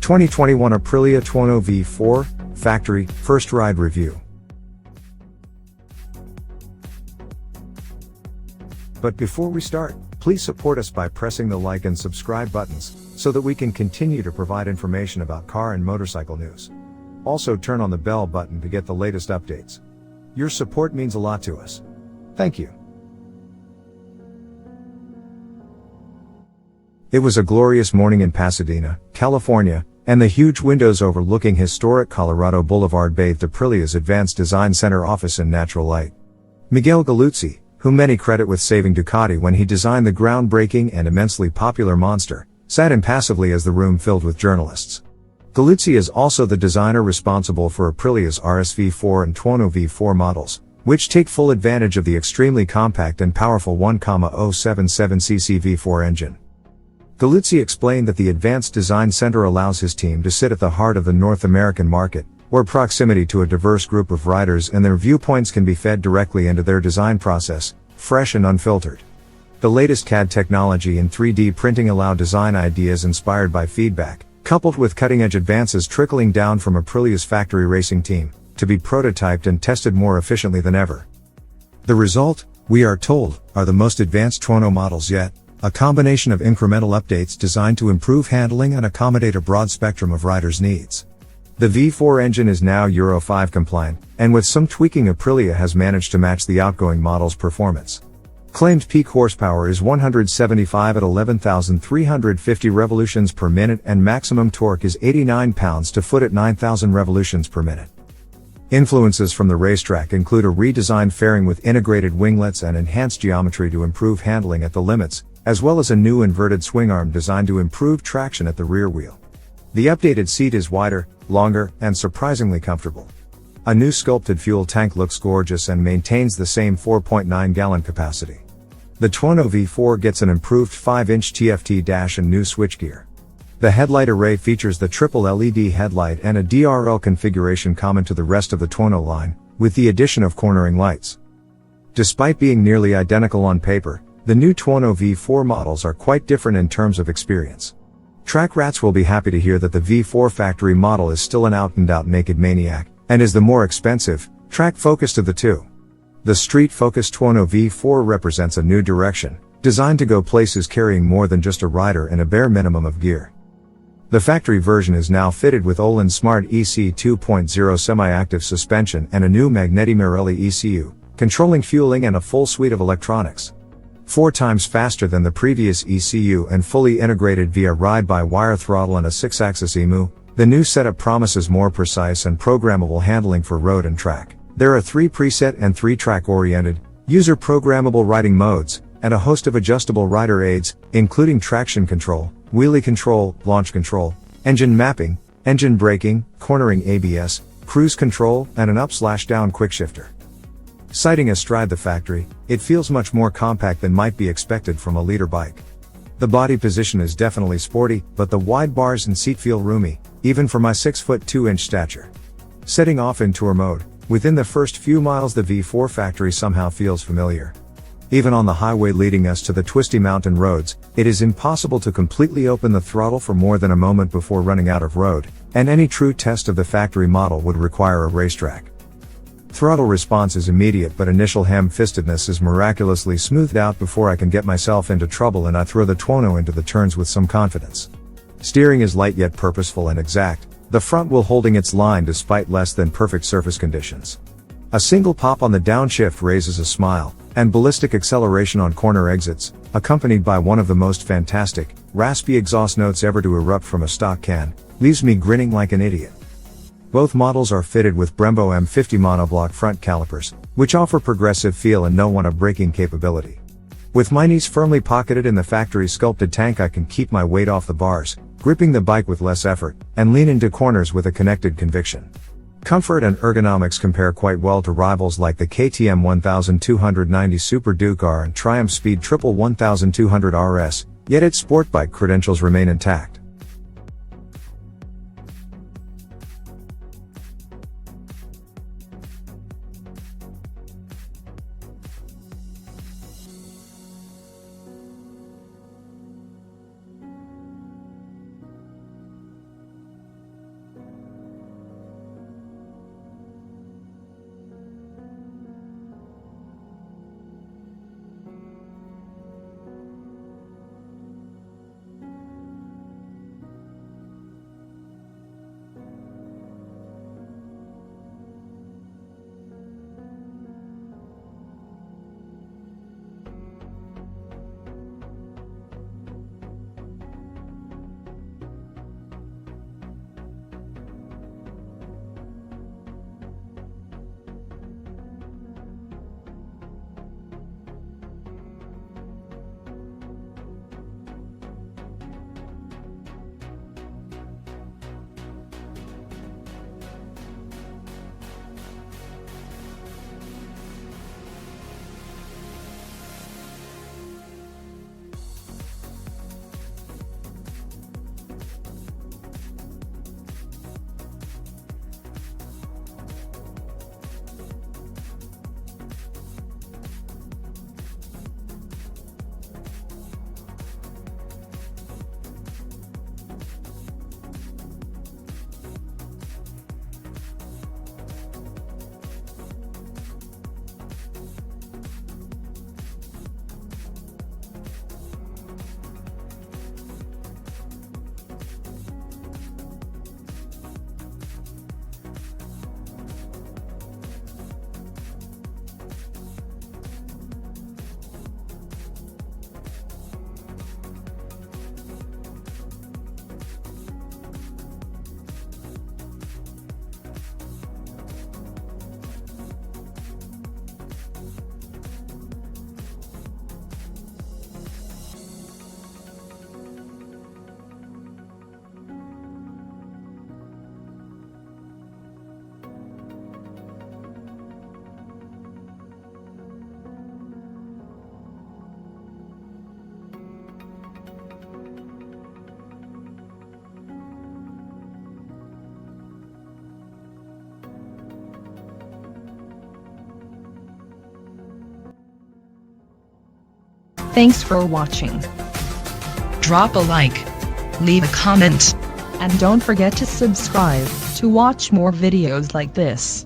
2021 Aprilia Tuono V4, Factory, First Ride Review. But before we start, please support us by pressing the like and subscribe buttons, so that we can continue to provide information about car and motorcycle news. Also turn on the bell button to get the latest updates. Your support means a lot to us. Thank you. It was a glorious morning in Pasadena, California, and the huge windows overlooking historic Colorado Boulevard bathed Aprilia's Advanced Design Center office in natural light. Miguel Galluzzi, whom many credit with saving Ducati when he designed the groundbreaking and immensely popular Monster, sat impassively as the room filled with journalists. Galluzzi is also the designer responsible for Aprilia's RS-V4 and Tuono V4 models, which take full advantage of the extremely compact and powerful 1.077cc V4 engine. Galluzzi explained that the Advanced Design Center allows his team to sit at the heart of the North American market, where proximity to a diverse group of riders and their viewpoints can be fed directly into their design process, fresh and unfiltered. The latest CAD technology and 3D printing allow design ideas inspired by feedback, coupled with cutting-edge advances trickling down from Aprilia's factory racing team, to be prototyped and tested more efficiently than ever. The result, we are told, are the most advanced Tuono models yet, a combination of incremental updates designed to improve handling and accommodate a broad spectrum of riders' needs. The V4 engine is now Euro 5 compliant, and with some tweaking Aprilia has managed to match the outgoing model's performance. Claimed peak horsepower is 175 at 11,350 revolutions per minute and maximum torque is 89 pounds-to-foot at 9,000 revolutions per minute. Influences from the racetrack include a redesigned fairing with integrated winglets and enhanced geometry to improve handling at the limits, as well as a new inverted swing arm designed to improve traction at the rear wheel. The updated seat is wider, longer, and surprisingly comfortable. A new sculpted fuel tank looks gorgeous and maintains the same 4.9-gallon capacity. The Tuono V4 gets an improved 5-inch TFT dash and new switchgear. The headlight array features the triple LED headlight and a DRL configuration common to the rest of the Tuono line, with the addition of cornering lights. Despite being nearly identical on paper, the new Tuono V4 models are quite different in terms of experience. Track rats will be happy to hear that the V4 factory model is still an out-and-out naked maniac, and is the more expensive, track-focused of the two. The street-focused Tuono V4 represents a new direction, designed to go places carrying more than just a rider and a bare minimum of gear. The factory version is now fitted with Öhlins Smart EC 2.0 semi-active suspension and a new Magneti Marelli ECU, controlling fueling and a full suite of electronics. 4 times faster than the previous ECU and fully integrated via ride-by-wire throttle and a 6-axis EMU, the new setup promises more precise and programmable handling for road and track. There are 3 preset and 3 track-oriented, user-programmable riding modes, and a host of adjustable rider aids, including traction control, wheelie control, launch control, engine mapping, engine braking, cornering ABS, cruise control, and an up/down quick shifter. Sighting astride the factory, it feels much more compact than might be expected from a leader bike. The body position is definitely sporty, but the wide bars and seat feel roomy, even for my 6'2" stature. Setting off in tour mode, within the first few miles the V4 factory somehow feels familiar. Even on the highway leading us to the twisty mountain roads, it is impossible to completely open the throttle for more than a moment before running out of road, and any true test of the factory model would require a racetrack. Throttle response is immediate, but initial ham-fistedness is miraculously smoothed out before I can get myself into trouble and I throw the Tuono into the turns with some confidence. Steering is light yet purposeful and exact, the front wheel holding its line despite less than perfect surface conditions. A single pop on the downshift raises a smile, and ballistic acceleration on corner exits, accompanied by one of the most fantastic, raspy exhaust notes ever to erupt from a stock can, leaves me grinning like an idiot. Both models are fitted with Brembo M50 monoblock front calipers, which offer progressive feel and no braking capability. With my knees firmly pocketed in the factory sculpted tank, I can keep my weight off the bars, gripping the bike with less effort, and lean into corners with a connected conviction. Comfort and ergonomics compare quite well to rivals like the KTM 1290 Super Duke R and Triumph Speed Triple 1200 RS, yet its sport bike credentials remain intact. Thanks for watching. Drop a like, leave a comment, And don't forget to subscribe to watch more videos like this.